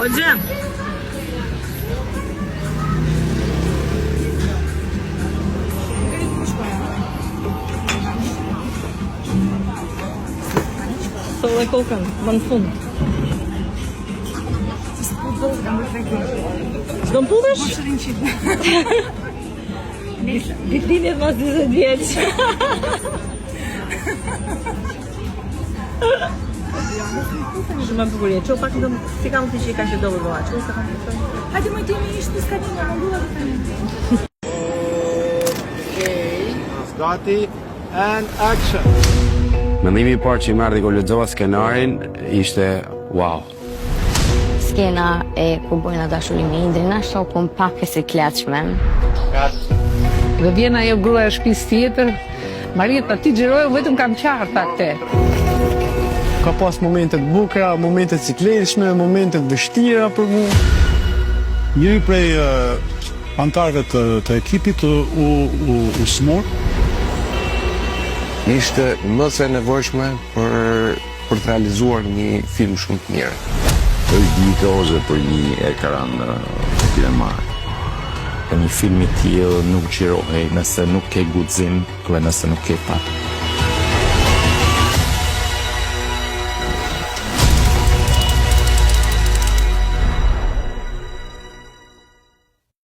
Po gjë. Solle kokën, më në fund. S'do më pudhësh? Ditëlindjet mas 20 vjeç. Shumë e bukur je. Ço pak ndonjë si kam ti që ka që do vëlla. Ço sa kam thënë. Hajde më ti më ishte s'ka një mundua të tani. Gati and action. Mendimi I parë që më ardhi kur lexova skenarin ishte wow. Skena e ku bojnë dashurinë me Indrin ashtu po pak e sikletshme. Dhe vjen ajo gruaja e shtëpisë tjetër. Marieta, ti xhiroje vetëm kam qartë atë. Ka pas momente të bukura, momente të sikletshme, momente të vështira për mua. Njëri prej antarëve të ekipit u smor. Ishte më se nevojshme për të realizuar një film shumë të mirë. Është dijitoze për një ekran kinemar. Një film I tillë nuk xhirohej nëse nuk ke guxim dhe nëse nuk ke fat.